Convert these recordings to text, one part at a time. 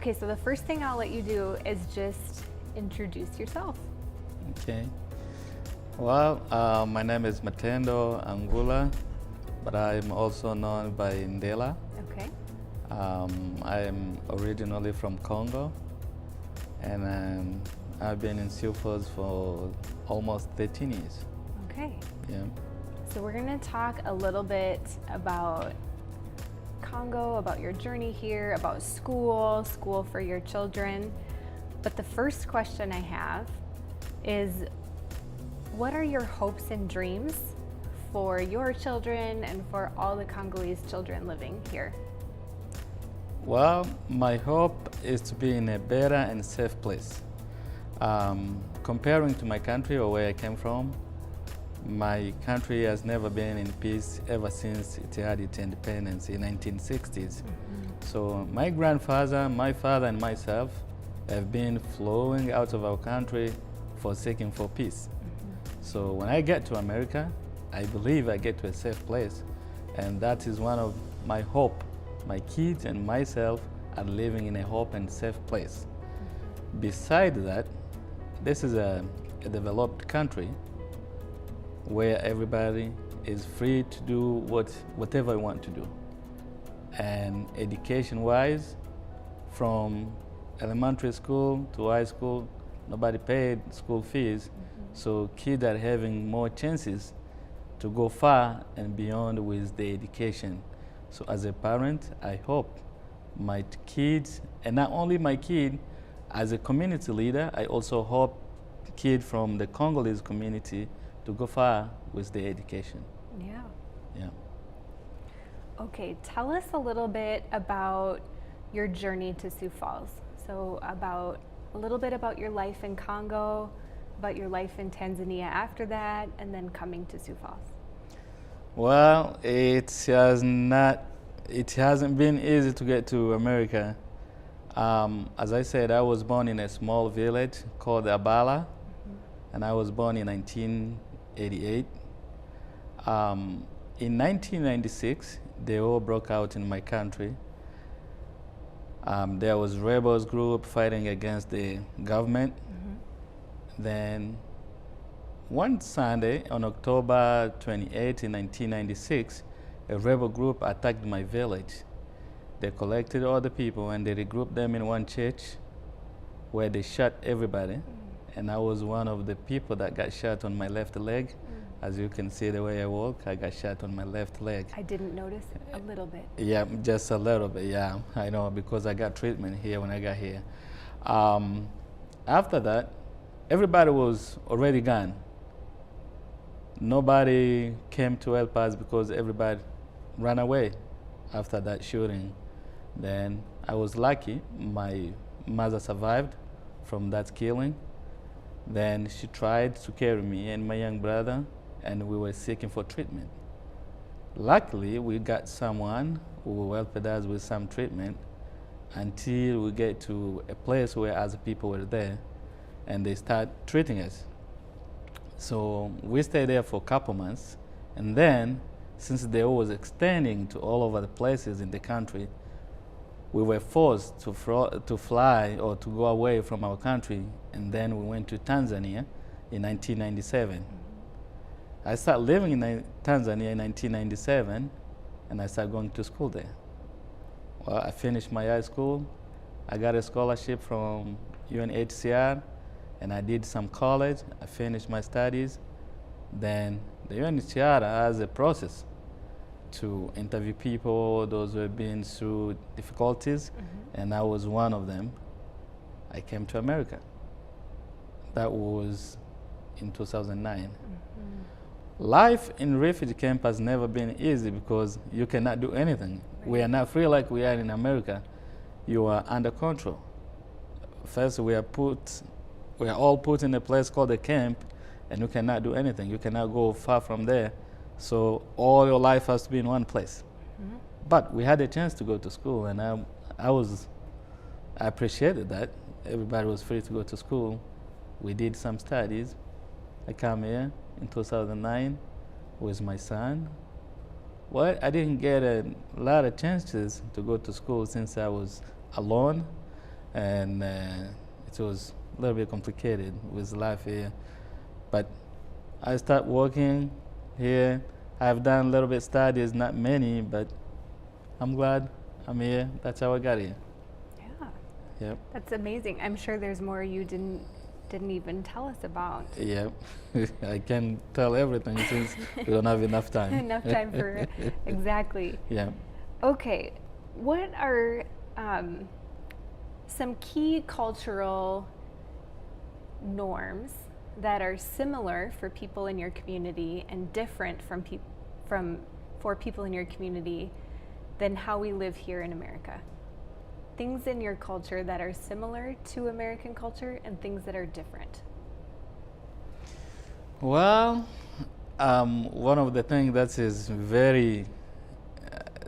Okay, so the first thing I'll let you do is just introduce yourself. Okay. Well, my name is Matendo Angula, but I'm also known by Ndela. Okay. I am originally from Congo, and I've been in Sioux Falls for almost 13 years. Okay. Yeah. So we're going to talk a little bit about Congo, about your journey here, about school for your children. But the first question I have is, what are your hopes and dreams for your children and for all the Congolese children living here? Well, my hope is to be in a better and safe place. Comparing to my country or where I came from, my country has never been in peace ever since it had its independence in 1960s. So my grandfather, my father, and myself have been flowing out of our country for seeking for peace. So when I get to America, I believe I get to a safe place, and that is one of my hope. My kids and myself are living in a hope and safe place. Besides that, this is a developed country where everybody is free to do whatever they want to do. And education-wise, from elementary school to high school, nobody paid school fees, so kids are having more chances to go far and beyond with the education. So as a parent, I hope my kids, and not only my kid, as a community leader, I also hope kids from the Congolese community to go far with their education. Yeah. Yeah. Okay, tell us a little bit about your journey to Sioux Falls. So a little bit about your life in Congo, about your life in Tanzania after that, and then coming to Sioux Falls. Well, it hasn't been easy to get to America. As I said, I was born in a small village called Abala, and I was born in 1988. In 1996, the war broke out in my country. There was rebels group fighting against the government. Then one Sunday on October 28 in 1996, a rebel group attacked my village. They collected all the people and they regrouped them in one church where they shot everybody. And I was one of the people that got shot on my left leg. As you can see the way I walk, I got shot on my left leg. I didn't notice a little bit. Yeah, just a little bit, yeah. I know, because I got treatment here when I got here. After that, everybody was already gone. Nobody came to help us because everybody ran away after that shooting. Then I was lucky, my mother survived from that killing. Then she tried to carry me and my young brother, and we were seeking for treatment. Luckily, we got someone who helped us with some treatment until we get to a place where other people were there and they start treating us. So we stayed there for a couple months, and then since the war was extending to all over the places in the country, we were forced to fly or to go away from our country, and then we went to Tanzania in 1997. I started living in Tanzania in 1997, and I started going to school there. Well, I finished my high school. I got a scholarship from UNHCR, and I did some college. I finished my studies. Then the UNHCR has a process to interview people, those who have been through difficulties, and I was one of them. I came to America. That was in 2009. Life in refugee camp has never been easy because you cannot do anything. Right. We are not free like we are in America. You are under control. First, we are all put in a place called a camp, and you cannot do anything. You cannot go far from there. So all your life has to be in one place. But we had a chance to go to school, and I appreciated that. Everybody was free to go to school. We did some studies. I came here in 2009 with my son. Well, I didn't get a lot of chances to go to school since I was alone. and it was a little bit complicated with life here. But I start working here. I've done a little bit studies, not many, but I'm glad I'm here. That's how I got here. Yeah. Yep. That's amazing. I'm sure there's more you didn't even tell us about. Yep. I can tell everything since we don't have enough time. Enough time for exactly. Yeah. Okay. What are some key cultural norms that are similar for people in your community and different for people in your community than how we live here in America? Things in your culture that are similar to American culture and things that are different. Well, one of the things that is very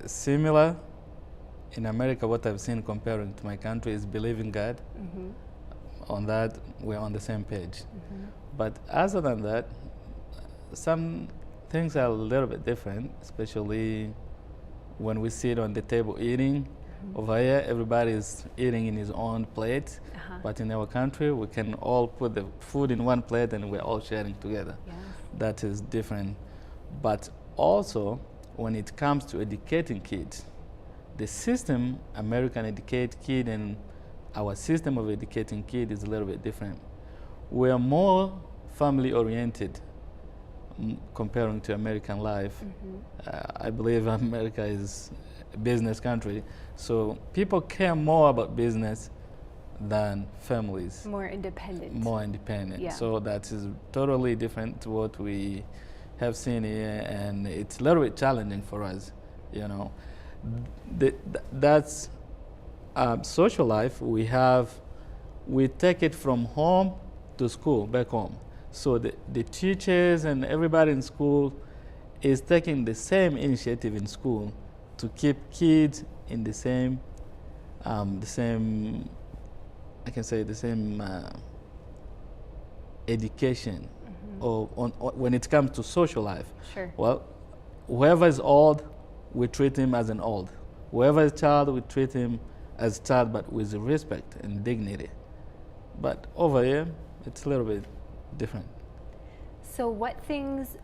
similar in America, what I've seen comparing to my country, is believing God. Mm-hmm. On that, we're on the same page. Mm-hmm. But other than that, some things are a little bit different, especially when we sit on the table eating. Mm-hmm. Over here, everybody is eating in his own plate. Uh-huh. But in our country, we can all put the food in one plate and we're all sharing together. Yes. That is different. But also, when it comes to educating kids, the system American educate kid and our system of educating kids is a little bit different. We are more family oriented comparing to American life. Mm-hmm. I believe America is a business country, so people care more about business than families. More independent. More independent. Yeah. So that is totally different to what we have seen here, and it's a little bit challenging for us, you know. That's social life. We take it from home to school, back home. So the teachers and everybody in school is taking the same initiative in school to keep kids in the same I can say the same education. Mm-hmm. or when it comes to social life. Sure. Well, whoever is old, we treat him as an old. Whoever is child, we treat him as child, but with respect and dignity. But over here, it's a little bit different. So what things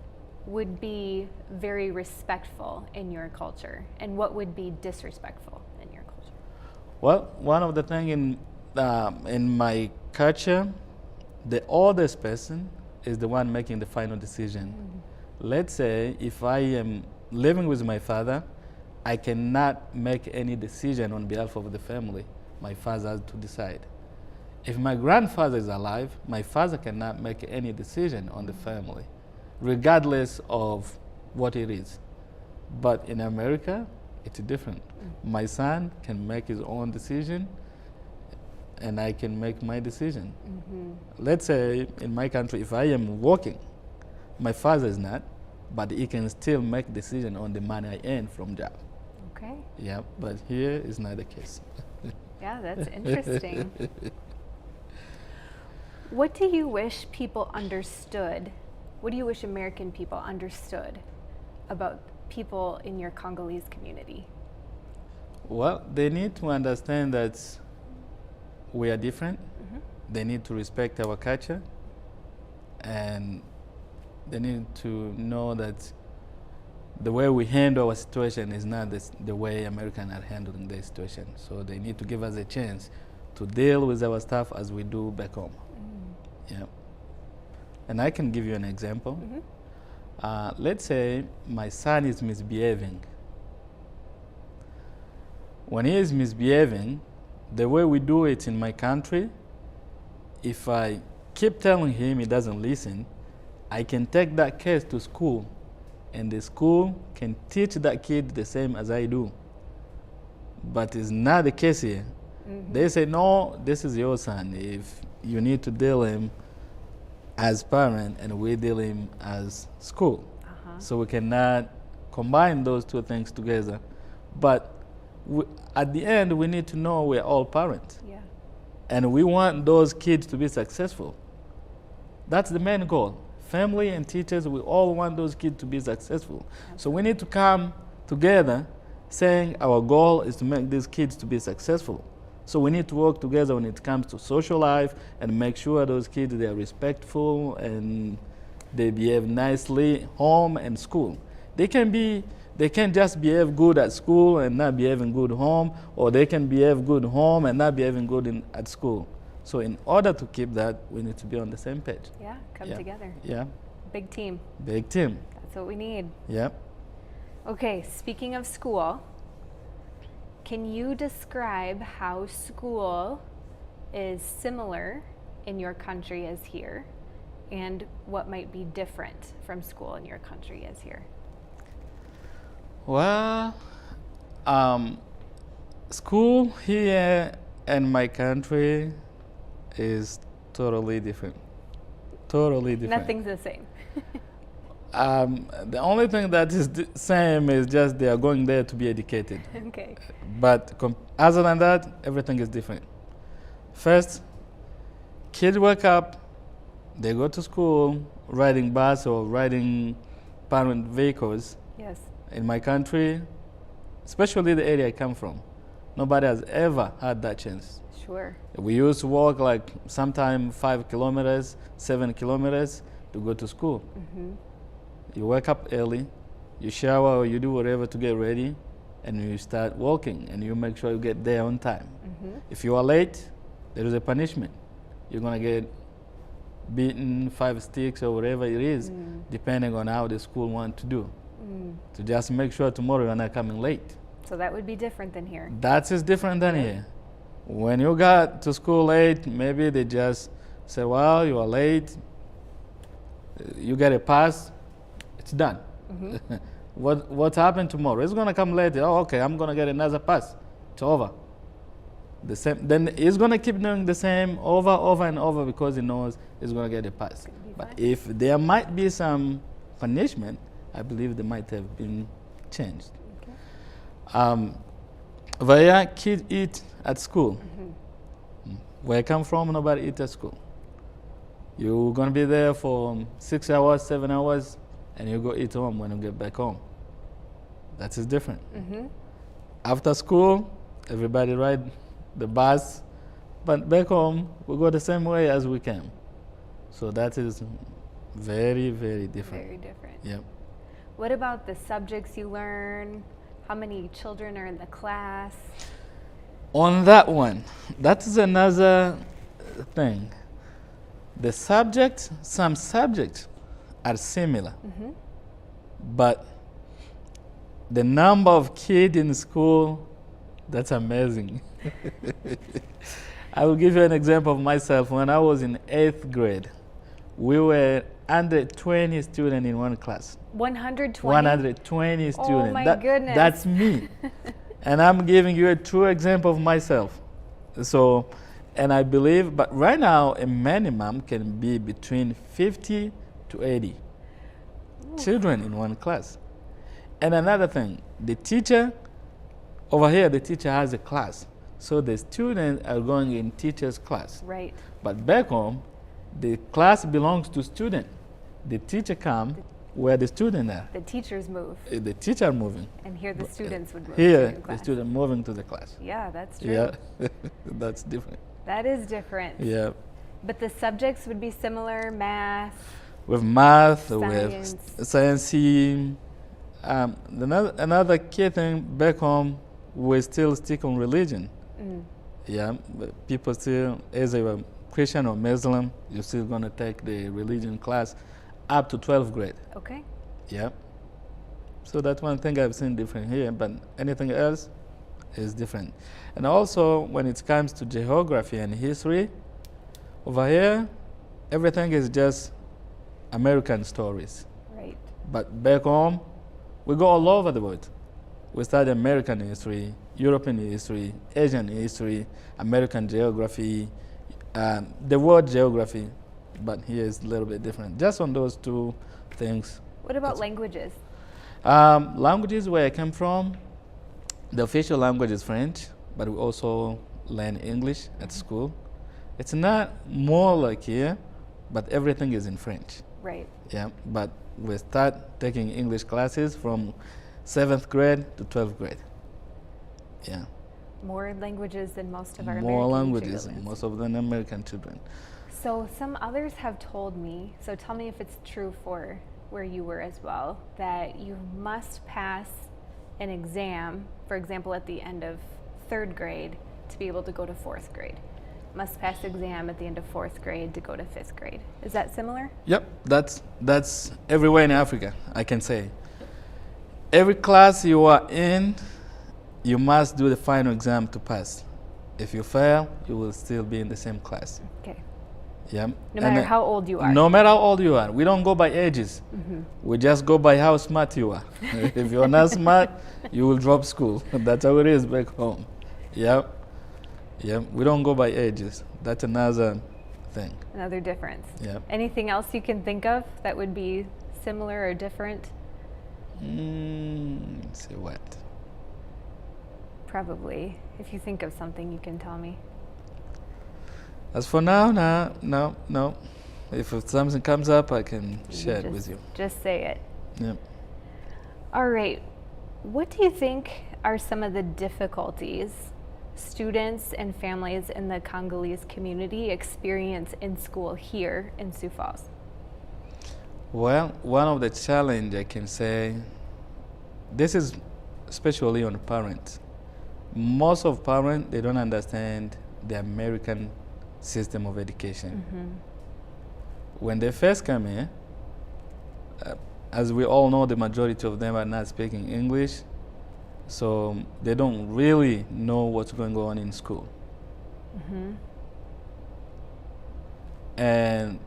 would be very respectful in your culture, and what would be disrespectful in your culture? Well, one of the things in my culture, the oldest person is the one making the final decision. Mm-hmm. Let's say if I am living with my father, I cannot make any decision on behalf of the family. My father has to decide. If my grandfather is alive, my father cannot make any decision on the family, regardless of what it is. But in America, it's different. Mm-hmm. My son can make his own decision, and I can make my decision. Mm-hmm. Let's say in my country, if I am working, my father is not, but he can still make decision on the money I earn from job. Okay. Yeah, but here is not the case. Yeah, that's interesting. What do you wish people understood? What do you wish American people understood about people in your Congolese community? Well, they need to understand that we are different. Mm-hmm. They need to respect our culture, and they need to know that the way we handle our situation is not the way Americans are handling their situation. So they need to give us a chance to deal with our stuff as we do back home. Mm. Yeah. And I can give you an example. Mm-hmm. Let's say my son is misbehaving. When he is misbehaving, the way we do it in my country, if I keep telling him he doesn't listen, I can take that case to school, and the school can teach that kid the same as I do. But it's not the case here. Mm-hmm. They say, no, this is your son. If you need to deal him as parent, and we deal him as school. Uh-huh. So we cannot combine those two things together. But at the end, we need to know we're all parents. Yeah. And we want those kids to be successful. That's the main goal. Family and teachers, we all want those kids to be successful. Absolutely. So we need to come together saying our goal is to make these kids to be successful. So we need to work together when it comes to social life and make sure those kids, they are respectful and they behave nicely home and school. They can't just behave good at school and not behaving good home, or they can behave good home and not behaving good at school. So in order to keep that, we need to be on the same page. Yeah, come together. Yeah. Big team. Big team. That's what we need. Yeah. Okay, speaking of school, can you describe how school is similar in your country as here, and what might be different from school in your country as here? Well, school here in my country is totally different. Totally different. Nothing's the same. The only thing that is the same is just they are going there to be educated. Okay. But other than that, everything is different. First, kids wake up, they go to school, riding bus or riding parent vehicles. Yes. In my country, especially the area I come from, nobody has ever had that chance. Sure. We used to walk like sometime 5 kilometers, 7 kilometers to go to school. Mm-hmm. You wake up early, you shower or you do whatever to get ready, and you start walking, and you make sure you get there on time. Mm-hmm. If you are late, there is a punishment. You're gonna get beaten 5 sticks or whatever it is, depending on how the school want to do. To just make sure tomorrow you're not coming late. So that would be different than here. That is different than here. When you got to school late, maybe they just say, well, you are late, you get a pass, it's done. Mm-hmm. What happened tomorrow? It's gonna come later. Oh, okay, I'm gonna get another pass. It's over. The same. Then he's gonna keep doing the same over and over because he knows he's gonna get a pass. But if there might be some punishment, I believe they might have been changed. Okay. Where kids eat at school. Where I come from, nobody eats at school. You're gonna be there for 6 hours, 7 hours, and you go eat home when you get back home. That is different. After school, everybody ride the bus, but back home, we go the same way as we came. So that is very, very different. Very different. Yep. What about the subjects you learn? How many children are in the class? On that one, that is another thing. The subjects, some subjects are similar, but the number of kids in school, that's amazing. I will give you an example of myself. When I was in 8th grade, we were under 20 students in one class. 120? 120 students. Oh my goodness. That's me. And I'm giving you a true example of myself. So, and I believe, but right now, a minimum can be between 50 to 80 children in one class. And another thing, the teacher, over here, the teacher has a class. So the students are going in teacher's class. Right. But back home, the class belongs to student. The teacher comes where the students are. The teachers move. The teacher moving. And here the students would move Here, to the the class. student moving to the class. Yeah, that's true. Yeah, that's different. That is different. Yeah. But the subjects would be similar, math. With math, Science. with science. Another key thing back home, we still stick on religion. Yeah, but people still, as they were Christian or Muslim, you're still going to take the religion class up to 12th grade. Okay. Yeah. So that's one thing I've seen different here, but anything else is different. And also, when it comes to geography and history, over here, everything is just American stories. Right. But back home, we go all over the world. We study American history, European history, Asian history, American geography, the world geography, but here is a little bit different. Just on those two things. What about languages? Languages where I come from, the official language is French, but we also learn English at school. It's not more like here, but everything is in French. Right. Yeah, but we start taking English classes from 7th grade to 12th grade. Yeah. More languages than most of our More American languages, children. most of them American children. So some others have told me, so tell me if it's true for where you were as well, that you must pass an exam, for example, at the end of 3rd grade to be able to go to 4th grade. Must pass exam at the end of 4th grade to go to 5th grade. Is that similar? Yep, that's everywhere in Africa, I can say. Every class you are in, you must do the final exam to pass. If you fail, you will still be in the same class. Okay. Yeah. No matter how old you are. No matter how old you are. We don't go by ages. Mm-hmm. We just go by how smart you are. If you're not smart, you will drop school. That's how it is back home. Yep. Yep. We don't go by ages. That's another thing. Another difference. Yep. Anything else you can think of that would be similar or different? Let's see what. Probably. If you think of something, you can tell me. As for now, no. If something comes up, I can share it with you. Just say it. Yep. All right. What do you think are some of the difficulties students and families in the Congolese community experience in school here in Sioux Falls? Well, one of the challenge I can say, this is especially on parents. Most of parents, they don't understand the American system of education. Mm-hmm. When they first come here, as we all know, the majority of them are not speaking English, so they don't really know what's going on in school. Mm-hmm. And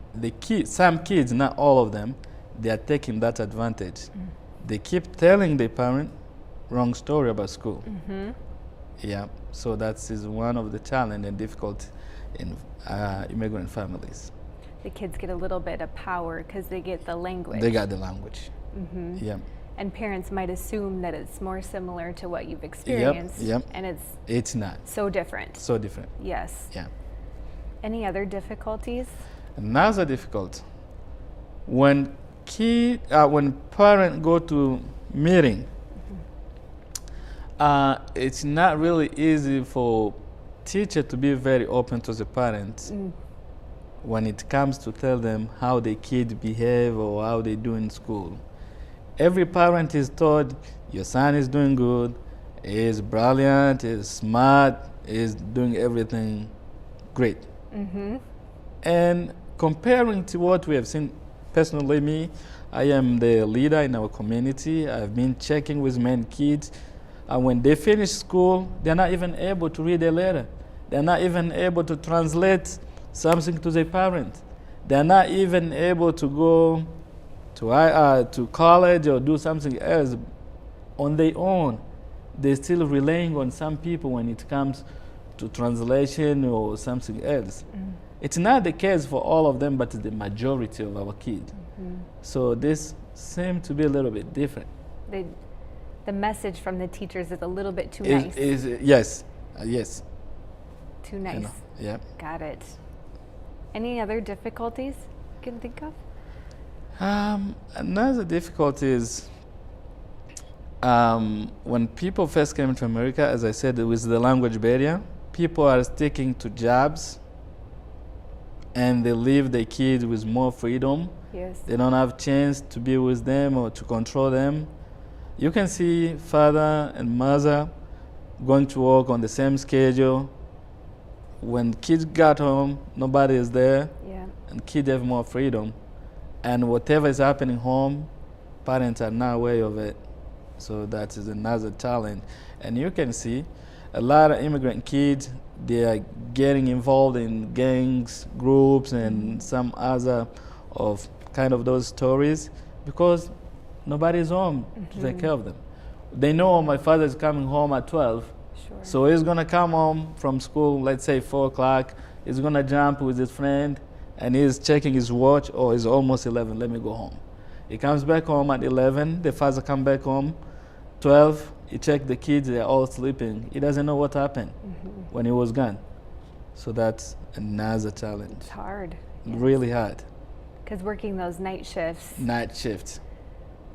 some kids, not all of them, they are taking that advantage. Mm. They keep telling the parent wrong story about school. Mm-hmm. Yeah, so that is one of the challenge and difficult in immigrant families. The kids get a little bit of power because they get the language. They got the language. Mm-hmm. Yeah. And parents might assume that it's more similar to what you've experienced. Yep. And It's not. so different. So different. Yes. Yeah. Any other difficulties? Another difficult. When parents go to meeting, it's not really easy for teacher to be very open to the parents when it comes to tell them how the kid behave or how they do in school. Every parent is told, your son is doing good, is brilliant, is smart, is doing everything great. Mm-hmm. And comparing to what we have seen, personally me, I am the leader in our community. I've been checking with many kids. And when they finish school, they're not even able to read a letter. They're not even able to translate something to their parents. They're not even able to go to college or do something else on their own. They're still relying on some people when it comes to translation or something else. Mm. It's not the case for all of them, but the majority of our kids. Mm-hmm. So this seems to be a little bit different. The message from the teachers is a little bit too nice. Yes. Too nice. You know, yeah. Got it. Any other difficulties you can think of? Another difficulty is when people first came to America, as I said, with the language barrier, people are sticking to jobs and they leave their kids with more freedom. Yes. They don't have chance to be with them or to control them. You can see father and mother going to work on the same schedule. When kids got home, nobody is there, and kids have more freedom. And whatever is happening home, parents are not aware of it. So that is another challenge. And you can see a lot of immigrant kids, they are getting involved in gangs, groups, and some other of kind of those stories because nobody is home to take care of them. They know my father is coming home at 12, so he's going to come home from school, let's say 4 o'clock. He's going to jump with his friend, and he's checking his watch, oh, it's almost 11, let me go home. He comes back home at 11, the father comes back home, 12, he checks the kids, they're all sleeping. He doesn't know what happened when he was gone. So that's another challenge. It's hard. Really hard. Because working those night shifts. Night shifts.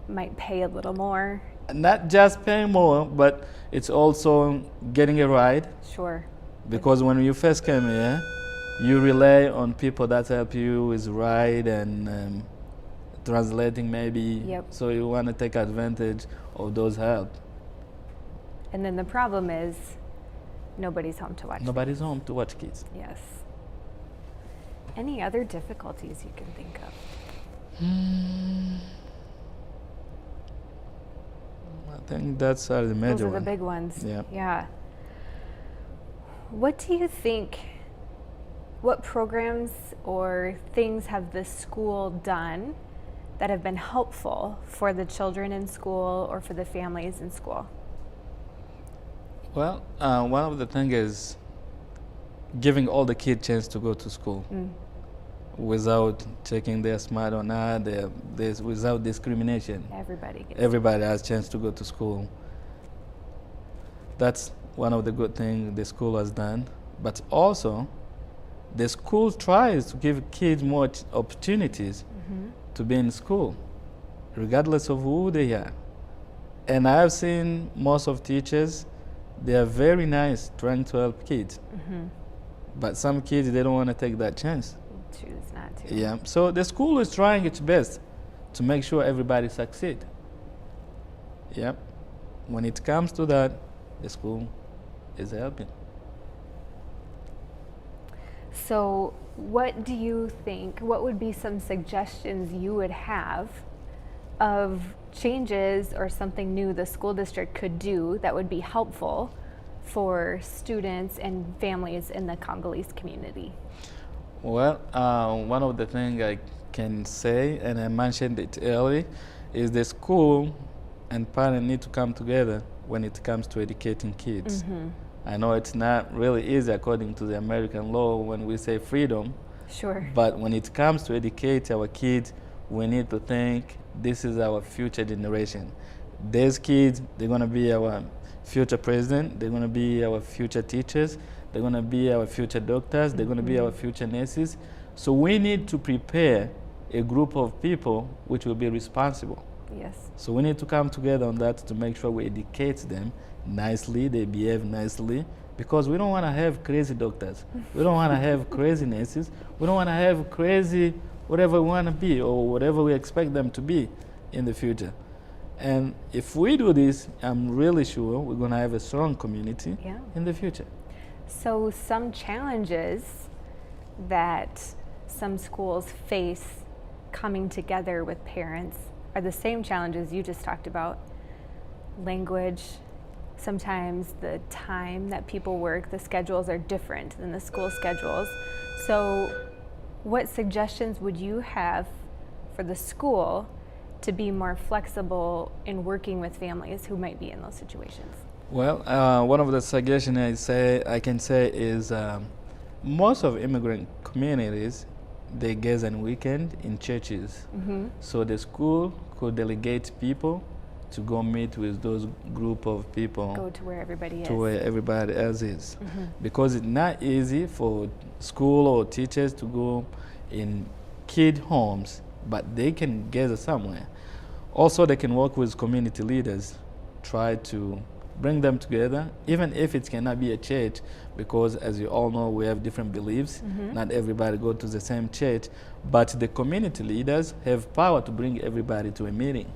Might pay a little more not just paying more, but it's also getting a ride. Sure. Because when you first came here, you rely on people that help you with ride and translating maybe. Yep. So you want to take advantage of those help. And then the problem is nobody's home to watch. Nobody's home to watch kids. Yes. Any other difficulties you can think of? I think that's the major Those are the one. big ones. Yeah. Yeah. What do you think, what programs or things have the school done that have been helpful for the children in school or for the families in school? Well, one of the things is giving all the kids chance to go to school without checking they're smart or not, without discrimination. Everybody has chance to go to school. That's one of the good things the school has done. But also, the school tries to give kids more opportunities to be in school, regardless of who they are. And I've seen most of teachers, they are very nice trying to help kids. But some kids, they don't want to take that chance. Choose not to. Yeah, so the school is trying its best to make sure everybody succeed. Yep. When it comes to that, the school is helping. So what do you think, what would be some suggestions you would have of changes or something new the school district could do that would be helpful for students and families in the Congolese community? Well, one of the things I can say, and I mentioned it early, is the school and parents need to come together when it comes to educating kids. I know it's not really easy according to the American law when we say freedom. Sure. But when it comes to educate our kids, we need to think this is our future generation. These kids, they're going to be our future president, they're going to be our future teachers, they're going to be our future doctors, they're going to be our future nurses. So we need to prepare a group of people which will be responsible. Yes. So we need to come together on that to make sure we educate them nicely, they behave nicely, because we don't want to have crazy doctors. We don't want to have crazy nurses. We don't want to have crazy whatever we want to be or whatever we expect them to be in the future. And if we do this, I'm really sure we're going to have a strong community in the future. So some challenges that some schools face coming together with parents are the same challenges you just talked about. Language, sometimes the time that people work, the schedules are different than the school schedules. So what suggestions would you have for the school to be more flexible in working with families who might be in those situations? Well, one of the suggestions I can say is most of immigrant communities, they gather on weekend in churches. So the school could delegate people to go meet with those group of people. Go to where everybody is. To where everybody else is. Because it's not easy for school or teachers to go in kid homes, but they can gather somewhere. Also, they can work with community leaders, try to bring them together, even if it cannot be a church, because as you all know, we have different beliefs. Not everybody go to the same church, but the community leaders have power to bring everybody to a meeting.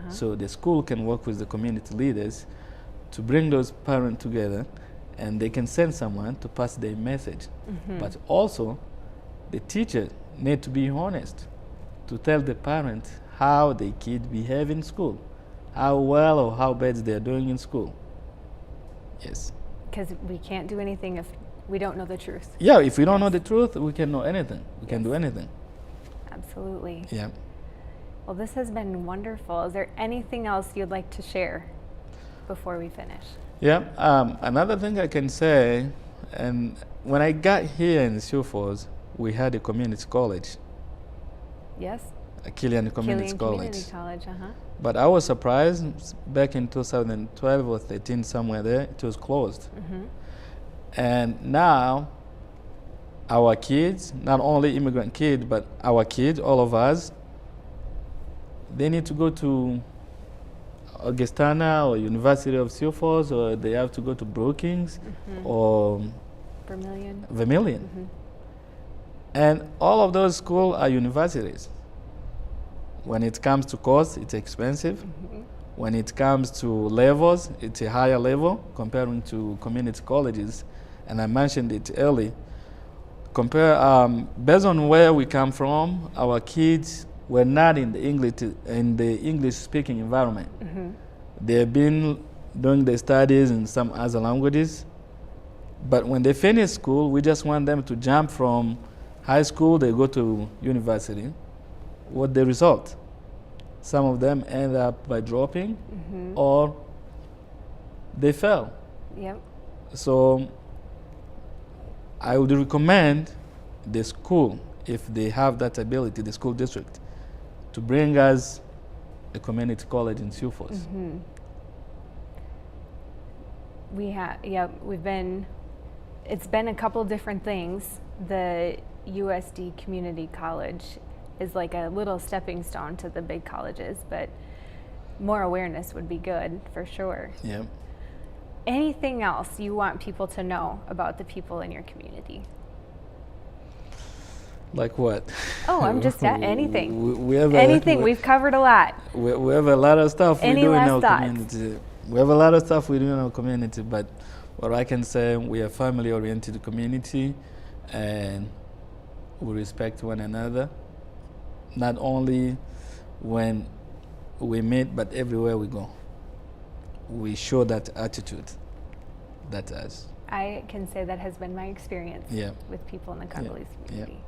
So the school can work with the community leaders to bring those parents together, and they can send someone to pass their message. But also, the teacher need to be honest to tell the parent how the kid behave in school, how well or how bad they are doing in school. Yes. Because we can't do anything if we don't know the truth. Yeah, if we don't know the truth, we can know anything. We can do anything. Absolutely. Yeah. Well, this has been wonderful. Is there anything else you'd like to share before we finish? Yeah, another thing I can say, and when I got here in Sioux Falls, we had a community college. Yes. A Killian Community College. Community College, But I was surprised, back in 2012 or 13, somewhere there, it was closed. And now, our kids, not only immigrant kids, but our kids, all of us, they need to go to Augustana or University of Sioux Falls, or they have to go to Brookings or Vermilion. And all of those schools are universities. When it comes to cost, it's expensive. When it comes to levels, it's a higher level comparing to community colleges. And I mentioned it early. Based on where we come from, our kids were not in the English-speaking environment. They've been doing their studies in some other languages. But when they finish school, we just want them to jump from high school, they go to university. What the result? Some of them end up by dropping or they fail. Yep. So I would recommend the school, if they have that ability, the school district, to bring us a community college in Sioux Falls. It's been a couple different things. The USD Community College is like a little stepping stone to the big colleges, but more awareness would be good for sure. Yeah. Anything else you want people to know about the people in your community? Like what? Oh, I'm just at anything. We have anything. We've covered a lot. We have a lot of stuff we do in our thoughts? community. We have a lot of stuff we do in our community, but what I can say, we are a family-oriented community, and we respect one another, not only when we meet, but everywhere we go. We show that attitude. That's us. I can say that has been my experience with people in the Congolese community.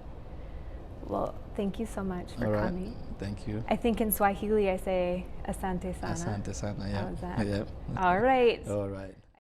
Well, thank you so much for coming. Thank you. I think in Swahili I say asante sana. Asante sana, How was that? Yeah. All right. All right.